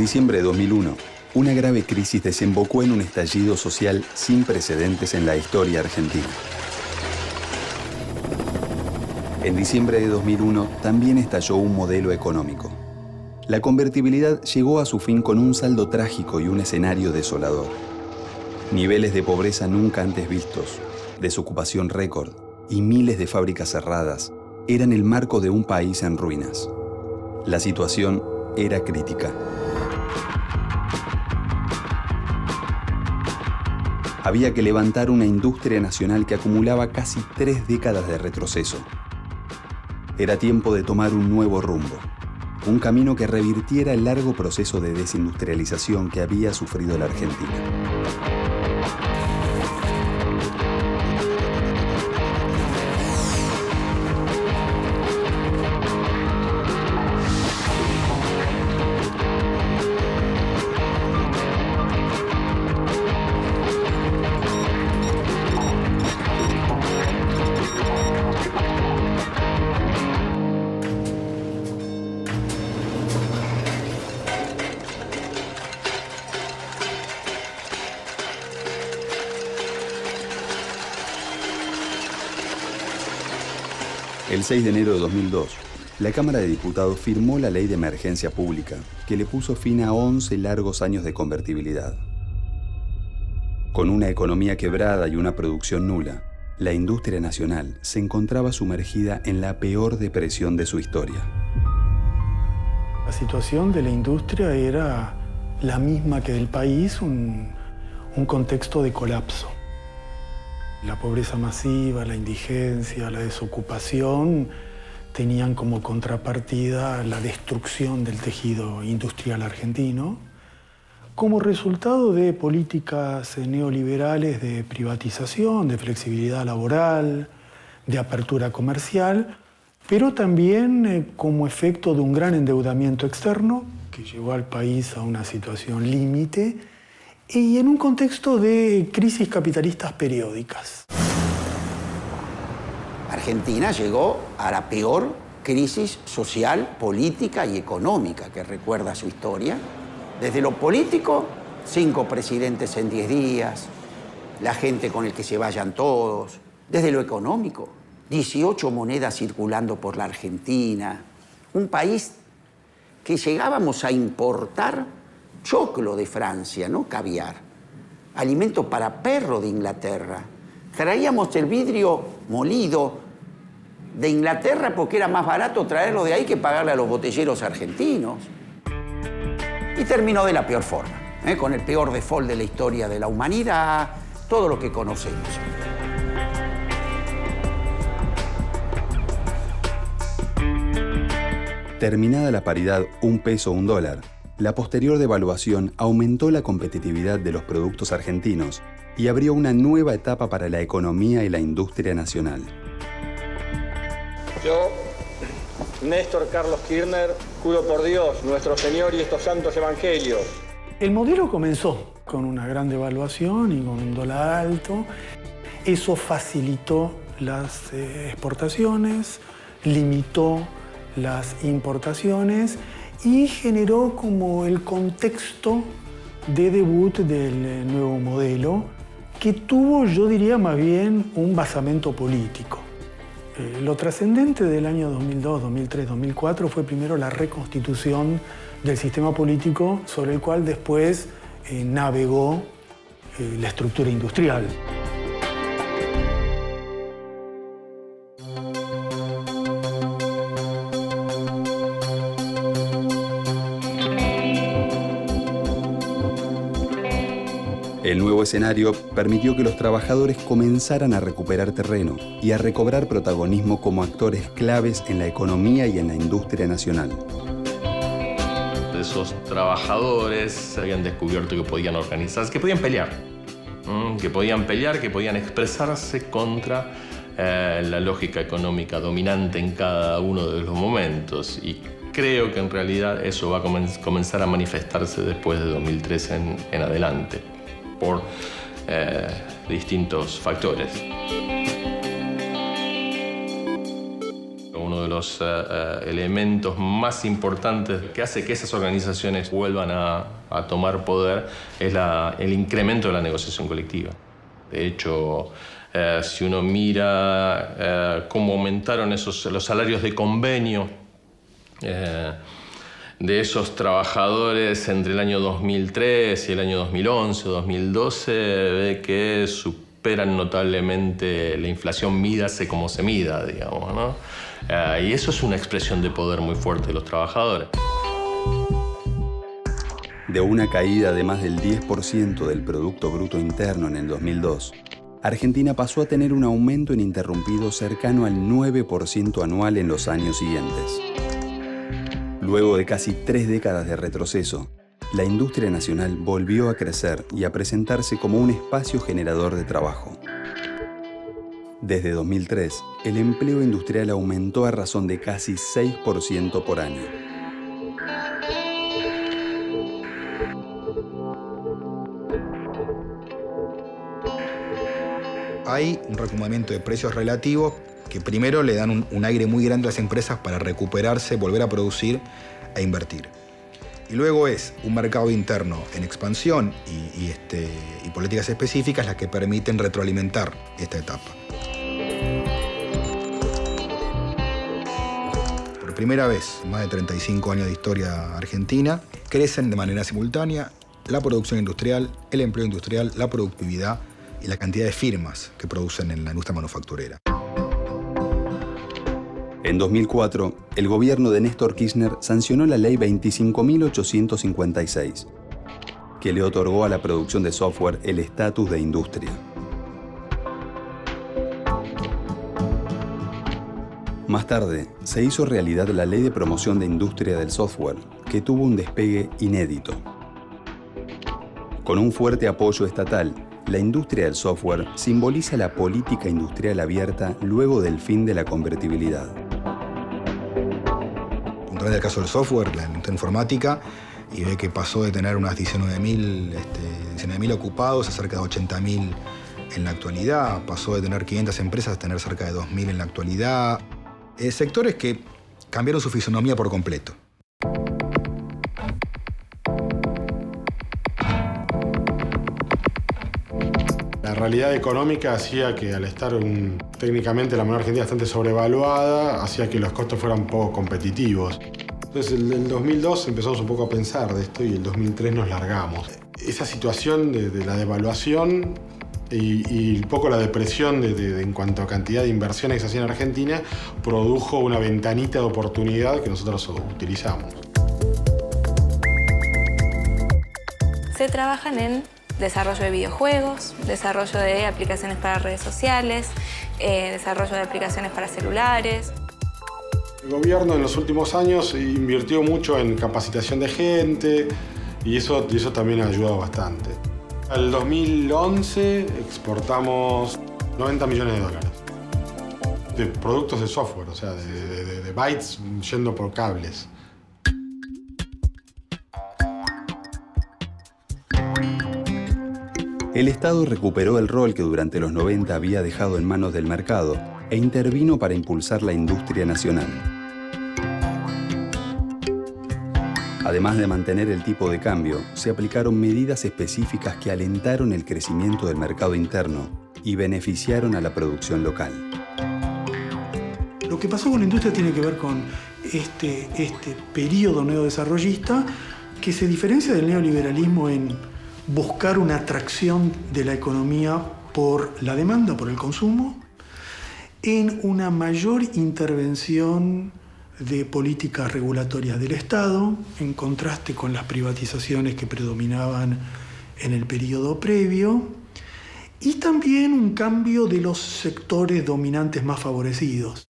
diciembre de 2001, una grave crisis desembocó en un estallido social sin precedentes en la historia argentina. En diciembre de 2001 también estalló un modelo económico. La convertibilidad llegó a su fin con un saldo trágico y un escenario desolador. Niveles de pobreza nunca antes vistos, desocupación récord y miles de fábricas cerradas eran el marco de un país en ruinas. La situación era crítica. Había que levantar una industria nacional que acumulaba casi 3 décadas de retroceso. Era tiempo de tomar un nuevo rumbo, un camino que revirtiera el largo proceso de desindustrialización que había sufrido la Argentina. El 6 de enero de 2002, la Cámara de Diputados firmó la Ley de Emergencia Pública, que le puso fin a 11 largos años de convertibilidad. Con una economía quebrada y una producción nula, la industria nacional se encontraba sumergida en la peor depresión de su historia. La situación de la industria era la misma que del país, un contexto de colapso. La pobreza masiva, la indigencia, la desocupación tenían como contrapartida la destrucción del tejido industrial argentino como resultado de políticas neoliberales de privatización, de flexibilidad laboral, de apertura comercial, pero también como efecto de un gran endeudamiento externo que llevó al país a una situación límite y en un contexto de crisis capitalistas periódicas. Argentina llegó a la peor crisis social, política y económica que recuerda su historia. Desde lo político, 5 presidentes en 10 días, la gente con el que se vayan todos. Desde lo económico, 18 monedas circulando por la Argentina. Un país que llegábamos a importar choclo de Francia, no caviar. Alimento para perro de Inglaterra. Traíamos el vidrio molido de Inglaterra porque era más barato traerlo de ahí que pagarle a los botelleros argentinos. Y terminó de la peor forma, con el peor default de la historia de la humanidad, todo lo que conocemos. Terminada la paridad un peso, un dólar, la posterior devaluación aumentó la competitividad de los productos argentinos y abrió una nueva etapa para la economía y la industria nacional. Yo, Néstor Carlos Kirchner, juro por Dios, nuestro Señor y estos santos evangelios. El modelo comenzó con una gran devaluación y con un dólar alto. Eso facilitó las exportaciones, limitó las importaciones y generó como el contexto de debut del nuevo modelo que tuvo, yo diría, más bien un basamento político. Lo trascendente del año 2002, 2003, 2004 fue primero la reconstitución del sistema político sobre el cual después navegó la estructura industrial. El nuevo escenario permitió que los trabajadores comenzaran a recuperar terreno y a recobrar protagonismo como actores claves en la economía y en la industria nacional. Esos trabajadores habían descubierto que podían organizarse, que podían pelear, que podían expresarse contra la lógica económica dominante en cada uno de los momentos. Y creo que en realidad eso va a comenzar a manifestarse después de 2013 en adelante, por distintos factores. uno de los elementos más importantes que hace que esas organizaciones vuelvan a tomar poder es el incremento de la negociación colectiva. De hecho, si uno mira cómo aumentaron los salarios de convenio de esos trabajadores entre el año 2003 y el año 2011 o 2012, ve que superan notablemente la inflación, mídase como se mida, digamos, ¿no? Y eso es una expresión de poder muy fuerte de los trabajadores. De una caída de más del 10% del Producto Bruto Interno en el 2002, Argentina pasó a tener un aumento ininterrumpido cercano al 9% anual en los años siguientes. Luego de casi 3 décadas de retroceso, la industria nacional volvió a crecer y a presentarse como un espacio generador de trabajo. Desde 2003, el empleo industrial aumentó a razón de casi 6% por año. Hay un reacomodamiento de precios relativos que primero le dan un aire muy grande a las empresas para recuperarse, volver a producir e invertir. Y luego es un mercado interno en expansión y políticas específicas las que permiten retroalimentar esta etapa. Por primera vez en más de 35 años de historia argentina, crecen de manera simultánea la producción industrial, el empleo industrial, la productividad y la cantidad de firmas que producen en la industria manufacturera. En 2004, el gobierno de Néstor Kirchner sancionó la Ley 25.856, que le otorgó a la producción de software el estatus de industria. Más tarde, se hizo realidad la Ley de Promoción de Industria del Software, que tuvo un despegue inédito. Con un fuerte apoyo estatal, la industria del software simboliza la política industrial abierta luego del fin de la convertibilidad. Puntualmente el caso del software, la industria informática, y ve que pasó de tener unas 19.000 ocupados a cerca de 80.000 en la actualidad. Pasó de tener 500 empresas a tener cerca de 2.000 en la actualidad. Sectores que cambiaron su fisonomía por completo. La realidad económica hacía que, al estar técnicamente la moneda argentina bastante sobrevaluada, hacía que los costos fueran poco competitivos. Entonces, en el 2002 empezamos un poco a pensar de esto y el 2003 nos largamos. Esa situación de la devaluación y un poco la depresión en cuanto a cantidad de inversiones que se hacían en Argentina produjo una ventanita de oportunidad que nosotros utilizamos. Se trabajan en desarrollo de videojuegos, desarrollo de aplicaciones para redes sociales, desarrollo de aplicaciones para celulares. El gobierno en los últimos años invirtió mucho en capacitación de gente y eso también ha ayudado bastante. En el 2011 exportamos $90 millones de productos de software, o sea, de bytes yendo por cables. El Estado recuperó el rol que durante los 90 había dejado en manos del mercado e intervino para impulsar la industria nacional. Además de mantener el tipo de cambio, se aplicaron medidas específicas que alentaron el crecimiento del mercado interno y beneficiaron a la producción local. Lo que pasó con la industria tiene que ver con este periodo neodesarrollista que se diferencia del neoliberalismo en buscar una atracción de la economía por la demanda, por el consumo, en una mayor intervención de políticas regulatorias del Estado, en contraste con las privatizaciones que predominaban en el periodo previo, y también un cambio de los sectores dominantes más favorecidos.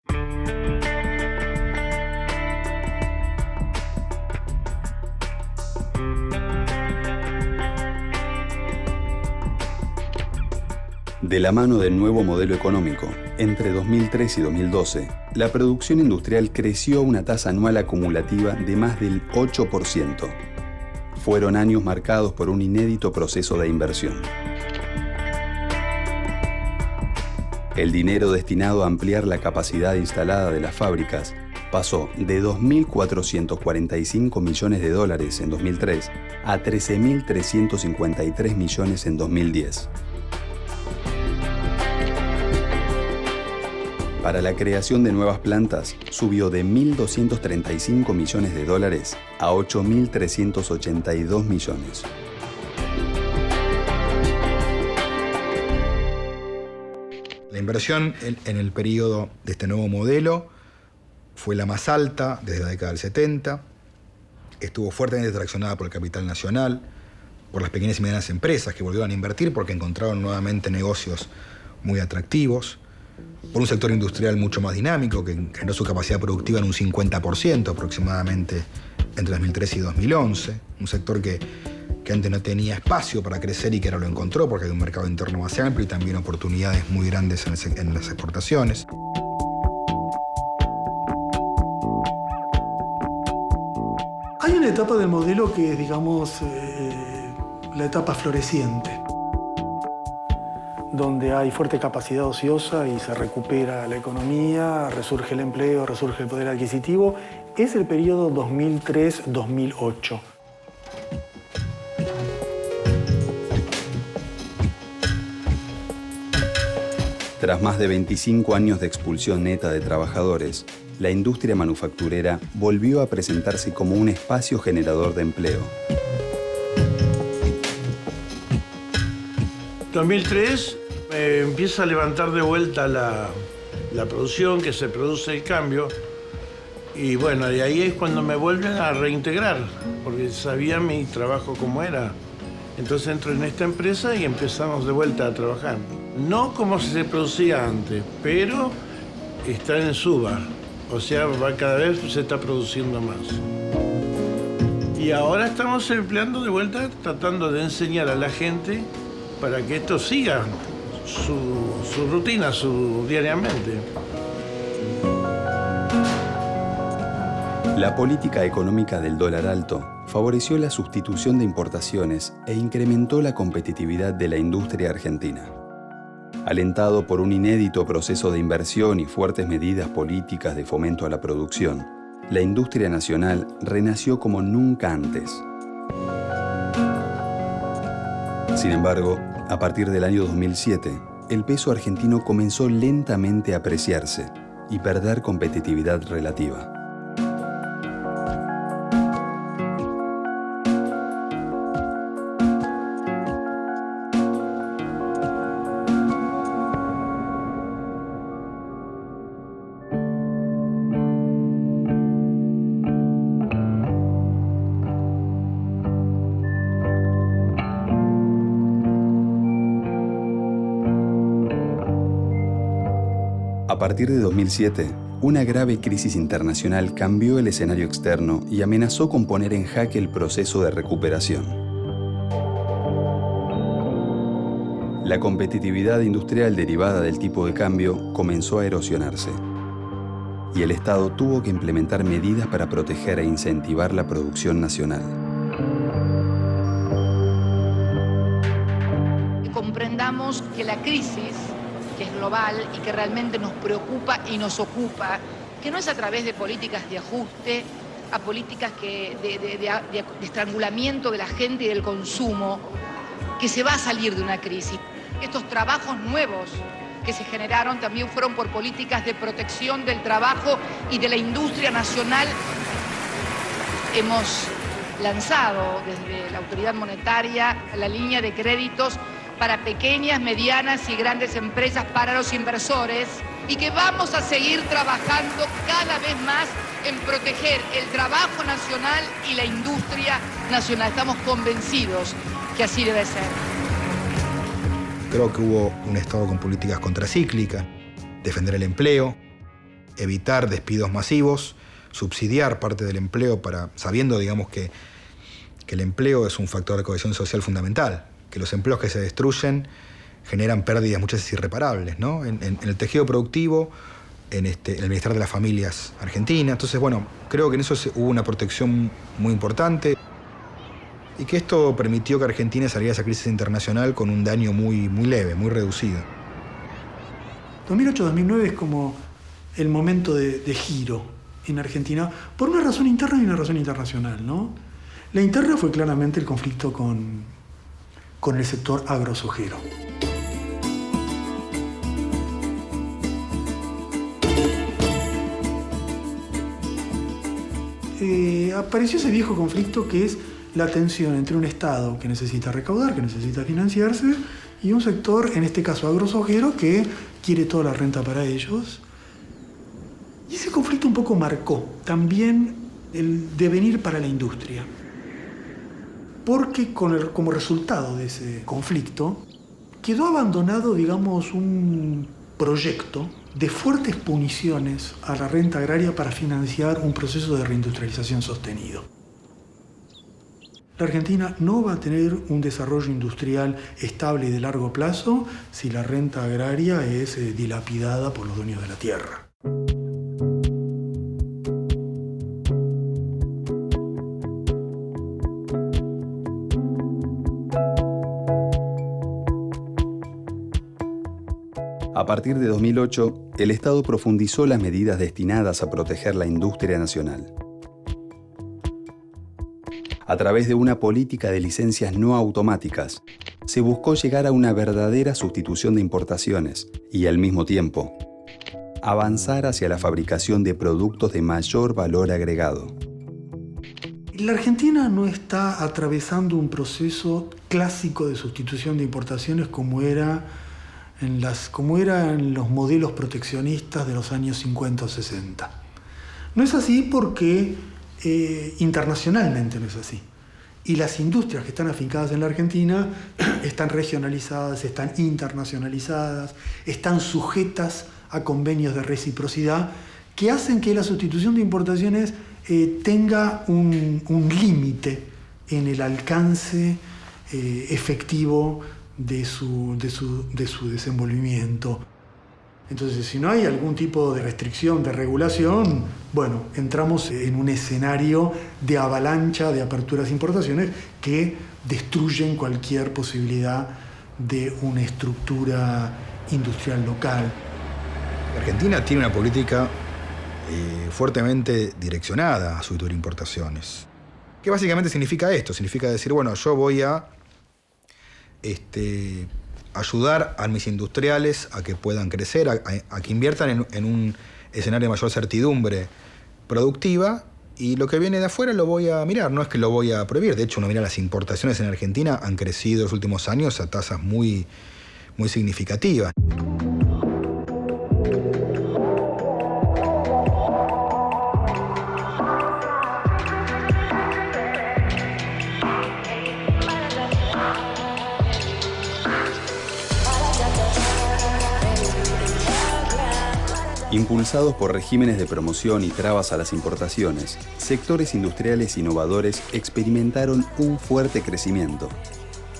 De la mano del nuevo modelo económico, entre 2003 y 2012, la producción industrial creció a una tasa anual acumulativa de más del 8%. Fueron años marcados por un inédito proceso de inversión. El dinero destinado a ampliar la capacidad instalada de las fábricas pasó de 2.445 millones de dólares en 2003 a 13.353 millones en 2010. Para la creación de nuevas plantas, subió de 1.235 millones de dólares a 8.382 millones. La inversión en el periodo de este nuevo modelo fue la más alta desde la década del 70, estuvo fuertemente traccionada por el capital nacional, por las pequeñas y medianas empresas que volvieron a invertir porque encontraron nuevamente negocios muy atractivos, por un sector industrial mucho más dinámico que generó su capacidad productiva en un 50% aproximadamente entre 2003 y 2011, un sector que antes no tenía espacio para crecer y que ahora lo encontró porque hay un mercado interno más amplio y también oportunidades muy grandes en las exportaciones. Hay una etapa del modelo que es, digamos, la etapa floreciente, donde hay fuerte capacidad ociosa y se recupera la economía, resurge el empleo, resurge el poder adquisitivo. Es el periodo 2003-2008. Tras más de 25 años de expulsión neta de trabajadores, la industria manufacturera volvió a presentarse como un espacio generador de empleo. 2003 empieza a levantar de vuelta la producción, que se produce el cambio. Y bueno, de ahí es cuando me vuelven a reintegrar, porque sabía mi trabajo cómo era. Entonces entro en esta empresa y empezamos de vuelta a trabajar. No como se producía antes, pero está en suba. O sea, cada vez se está produciendo más. Y ahora estamos empleando de vuelta, tratando de enseñar a la gente para que esto siga su rutina, diariamente. La política económica del dólar alto favoreció la sustitución de importaciones e incrementó la competitividad de la industria argentina. Alentado por un inédito proceso de inversión y fuertes medidas políticas de fomento a la producción, la industria nacional renació como nunca antes. Sin embargo, a partir del año 2007, el peso argentino comenzó lentamente a apreciarse y perder competitividad relativa. A partir de 2007, una grave crisis internacional cambió el escenario externo y amenazó con poner en jaque el proceso de recuperación. La competitividad industrial derivada del tipo de cambio comenzó a erosionarse, y el Estado tuvo que implementar medidas para proteger e incentivar la producción nacional. Comprendamos que la crisis, que es global y que realmente nos preocupa y nos ocupa, que no es a través de políticas de ajuste, a políticas de estrangulamiento de la gente y del consumo, que se va a salir de una crisis. Estos trabajos nuevos que se generaron también fueron por políticas de protección del trabajo y de la industria nacional. Hemos lanzado desde la autoridad monetaria la línea de créditos para pequeñas, medianas y grandes empresas, para los inversores, y que vamos a seguir trabajando cada vez más en proteger el trabajo nacional y la industria nacional. Estamos convencidos que así debe ser. Creo que hubo un Estado con políticas contracíclicas, defender el empleo, evitar despidos masivos, subsidiar parte del empleo sabiendo, digamos, que el empleo es un factor de cohesión social fundamental, que los empleos que se destruyen generan pérdidas muchas veces irreparables, ¿no? En el tejido productivo, en el bienestar de las familias argentinas. Entonces, bueno, creo que en eso hubo una protección muy importante y que esto permitió que Argentina saliera de esa crisis internacional con un daño muy leve, muy reducido. 2008-2009 es como el momento de giro en Argentina, por una razón interna y una razón internacional, ¿no? La interna fue claramente el conflicto con el sector agrosojero. Apareció ese viejo conflicto que es la tensión entre un Estado que necesita recaudar, que necesita financiarse, y un sector, en este caso agrosojero, que quiere toda la renta para ellos. Y ese conflicto un poco marcó también el devenir para la industria. Porque como resultado de ese conflicto, quedó abandonado, digamos, un proyecto de fuertes puniciones a la renta agraria para financiar un proceso de reindustrialización sostenido. La Argentina no va a tener un desarrollo industrial estable y de largo plazo si la renta agraria es dilapidada por los dueños de la tierra. A partir de 2008, el Estado profundizó las medidas destinadas a proteger la industria nacional. A través de una política de licencias no automáticas, se buscó llegar a una verdadera sustitución de importaciones y, al mismo tiempo, avanzar hacia la fabricación de productos de mayor valor agregado. La Argentina no está atravesando un proceso clásico de sustitución de importaciones como era en los modelos proteccionistas de los años 50 o 60. No es así porque internacionalmente no es así. Y las industrias que están afincadas en la Argentina están regionalizadas, están internacionalizadas, están sujetas a convenios de reciprocidad que hacen que la sustitución de importaciones tenga un límite en el alcance efectivo de su desenvolvimiento. Entonces, si no hay algún tipo de restricción, de regulación, bueno, entramos en un escenario de avalancha de aperturas e importaciones que destruyen cualquier posibilidad de una estructura industrial local. Argentina tiene una política fuertemente direccionada a sustituir importaciones. ¿Qué básicamente significa esto? Significa decir, bueno, yo voy a ayudar a mis industriales a que puedan crecer, a que inviertan en un escenario de mayor certidumbre productiva, y lo que viene de afuera lo voy a mirar, no es que lo voy a prohibir. De hecho, uno mira las importaciones en Argentina han crecido en los últimos años a tasas muy, muy significativas. Impulsados por regímenes de promoción y trabas a las importaciones, sectores industriales innovadores experimentaron un fuerte crecimiento.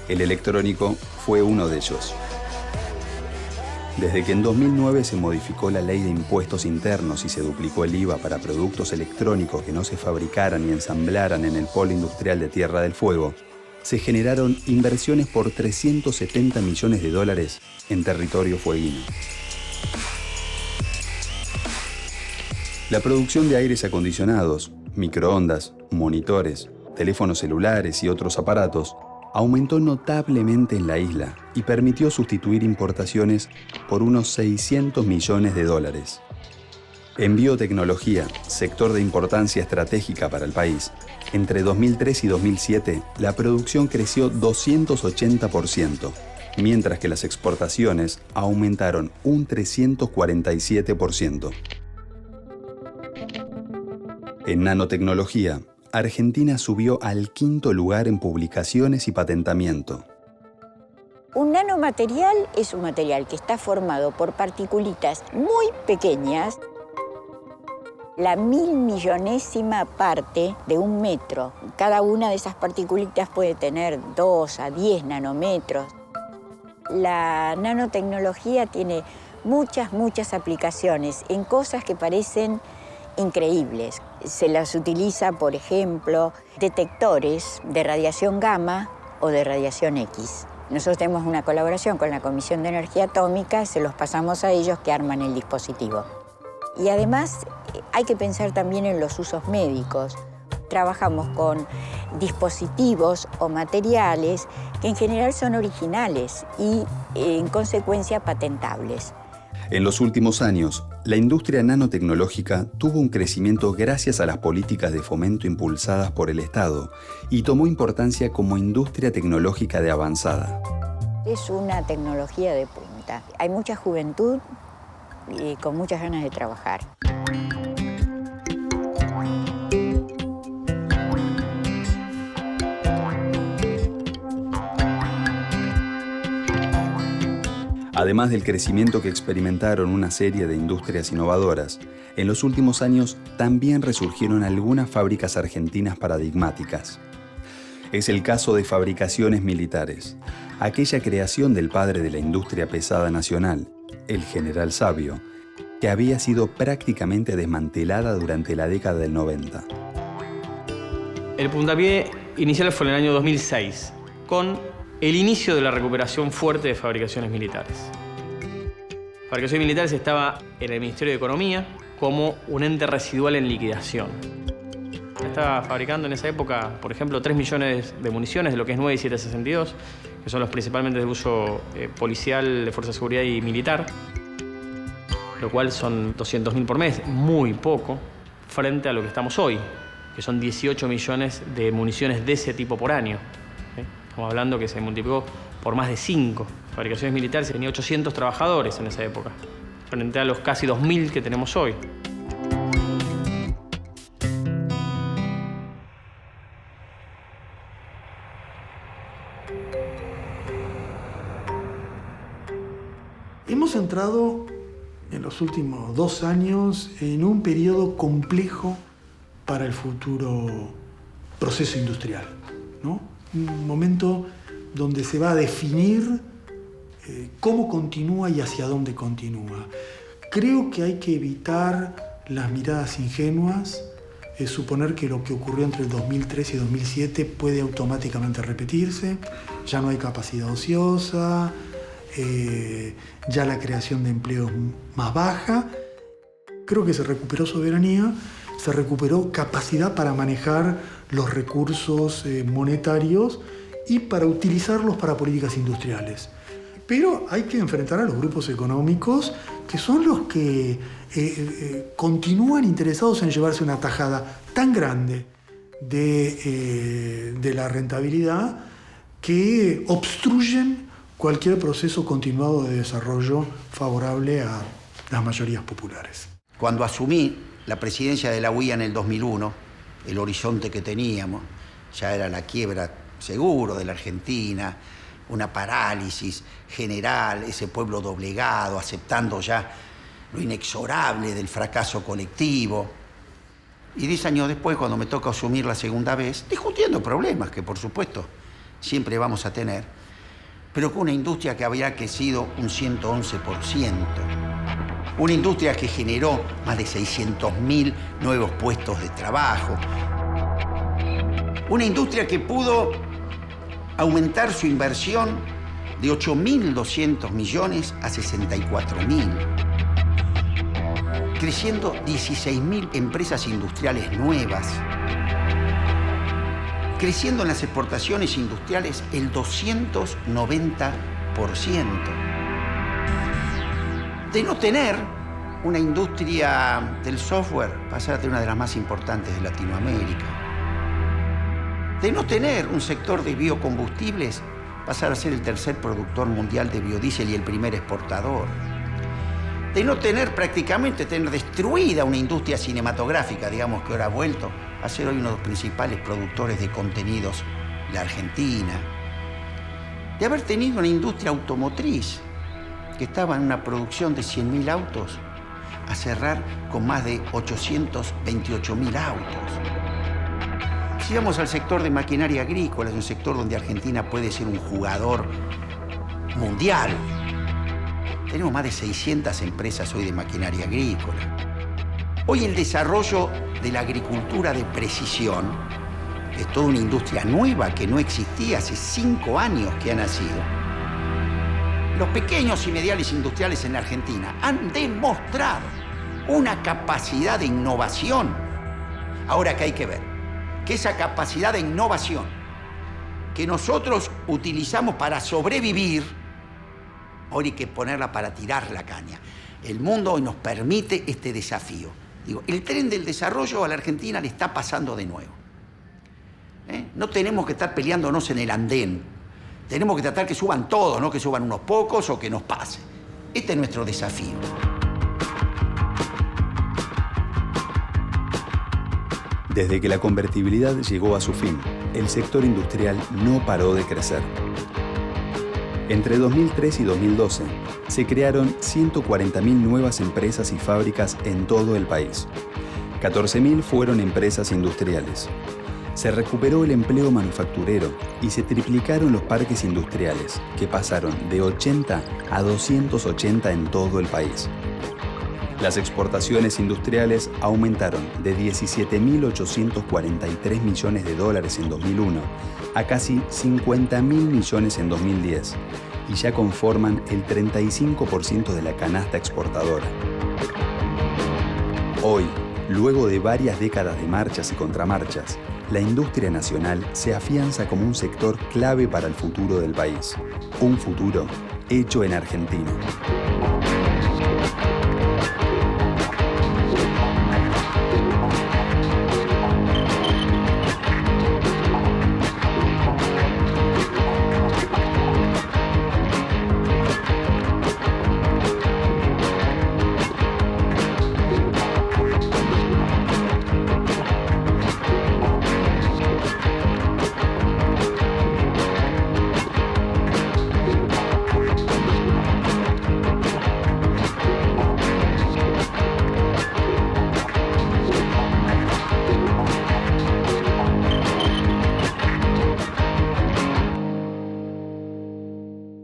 El electrónico fue uno de ellos. Desde que en 2009 se modificó la ley de impuestos internos y se duplicó el IVA para productos electrónicos que no se fabricaran ni ensamblaran en el polo industrial de Tierra del Fuego, se generaron inversiones por $370 millones en territorio fueguino. La producción de aires acondicionados, microondas, monitores, teléfonos celulares y otros aparatos aumentó notablemente en la isla y permitió sustituir importaciones por unos $600 millones. En biotecnología, sector de importancia estratégica para el país, entre 2003 y 2007 la producción creció 280%, mientras que las exportaciones aumentaron un 347%. En nanotecnología, Argentina subió al 5º lugar en publicaciones y patentamiento. Un nanomaterial es un material que está formado por partículitas muy pequeñas, la 1000.000.000ª parte de un metro. Cada una de esas partículitas puede tener 2 a 10 nanómetros. La nanotecnología tiene muchas aplicaciones en cosas que parecen increíbles. Se las utiliza, por ejemplo, detectores de radiación gamma o de radiación X. Nosotros tenemos una colaboración con la Comisión de Energía Atómica, se los pasamos a ellos que arman el dispositivo. Y además hay que pensar también en los usos médicos. Trabajamos con dispositivos o materiales que en general son originales y en consecuencia patentables. En los últimos años, la industria nanotecnológica tuvo un crecimiento gracias a las políticas de fomento impulsadas por el Estado y tomó importancia como industria tecnológica de avanzada. Es una tecnología de punta. Hay mucha juventud y con muchas ganas de trabajar. Además del crecimiento que experimentaron una serie de industrias innovadoras, en los últimos años también resurgieron algunas fábricas argentinas paradigmáticas. Es el caso de Fabricaciones Militares, aquella creación del padre de la industria pesada nacional, el General Sabio, que había sido prácticamente desmantelada durante la década del 90. El puntapié inicial fue en el año 2006, con el inicio de la recuperación fuerte de Fabricaciones Militares. Fabricaciones Militares estaba en el Ministerio de Economía como un ente residual en liquidación. Estaba fabricando en esa época, por ejemplo, 3 millones de municiones de lo que es 9 y 762, que son los principalmente de uso policial, de fuerza de seguridad y militar, lo cual son 200.000 por mes, muy poco, frente a lo que estamos hoy, que son 18 millones de municiones de ese tipo por año. Estamos hablando que se multiplicó por más de 5. Fabricaciones Militares tenía 800 trabajadores en esa época, frente a los casi 2.000 que tenemos hoy. Hemos entrado en los últimos 2 años en un periodo complejo para el futuro proceso industrial, ¿no? Un momento donde se va a definir cómo continúa y hacia dónde continúa. Creo que hay que evitar las miradas ingenuas, suponer que lo que ocurrió entre el 2003 y 2007 puede automáticamente repetirse, ya no hay capacidad ociosa, ya la creación de empleo es más baja. Creo que se recuperó soberanía, se recuperó capacidad para manejar los recursos monetarios y para utilizarlos para políticas industriales. Pero hay que enfrentar a los grupos económicos que son los que continúan interesados en llevarse una tajada tan grande de la rentabilidad que obstruyen cualquier proceso continuado de desarrollo favorable a las mayorías populares. Cuando asumí la presidencia de la UIA en el 2001, el horizonte que teníamos ya era la quiebra seguro de la Argentina, una parálisis general, ese pueblo doblegado, aceptando ya lo inexorable del fracaso colectivo. Y 10 años después, cuando me toca asumir la segunda vez, discutiendo problemas que, por supuesto, siempre vamos a tener, pero con una industria que había crecido un 111%. Una industria que generó más de 600.000 nuevos puestos de trabajo. Una industria que pudo aumentar su inversión de 8.200 millones a 64.000. Creciendo 16.000 empresas industriales nuevas. Creciendo en las exportaciones industriales el 290%. De no tener una industria del software, pasar a tener una de las más importantes de Latinoamérica. De no tener un sector de biocombustibles, pasar a ser el tercer productor mundial de biodiesel y el primer exportador. De no tener prácticamente, tener destruida una industria cinematográfica, digamos que ahora ha vuelto a ser hoy uno de los principales productores de contenidos, la Argentina. De haber tenido una industria automotriz que estaba en una producción de 100.000 autos, a cerrar con más de 828.000 autos. Si vamos al sector de maquinaria agrícola, es un sector donde Argentina puede ser un jugador mundial. Tenemos más de 600 empresas hoy de maquinaria agrícola. Hoy el desarrollo de la agricultura de precisión Es toda una industria nueva que no existía hace 5 años que ha nacido. Los pequeños y medianos industriales en la Argentina han demostrado una capacidad de innovación. Ahora, ¿qué hay que ver? Que esa capacidad de innovación que nosotros utilizamos para sobrevivir, ahora hay que ponerla para tirar la caña. El mundo hoy nos permite este desafío. Digo, el tren del desarrollo a la Argentina le está pasando de nuevo. No tenemos que estar peleándonos en el andén. Tenemos que tratar que suban todos, no que suban unos pocos o que nos pase. Este es nuestro desafío. Desde que la convertibilidad llegó a su fin, el sector industrial no paró de crecer. Entre 2003 y 2012, se crearon 140.000 nuevas empresas y fábricas en todo el país. 14.000 fueron empresas industriales. Se recuperó el empleo manufacturero y se triplicaron los parques industriales, que pasaron de 80 a 280 en todo el país. Las exportaciones industriales aumentaron de 17.843 millones de dólares en 2001 a casi 50.000 millones en 2010 y ya conforman el 35% de la canasta exportadora. Hoy, luego de varias décadas de marchas y contramarchas, la industria nacional se afianza como un sector clave para el futuro del país. Un futuro hecho en Argentina.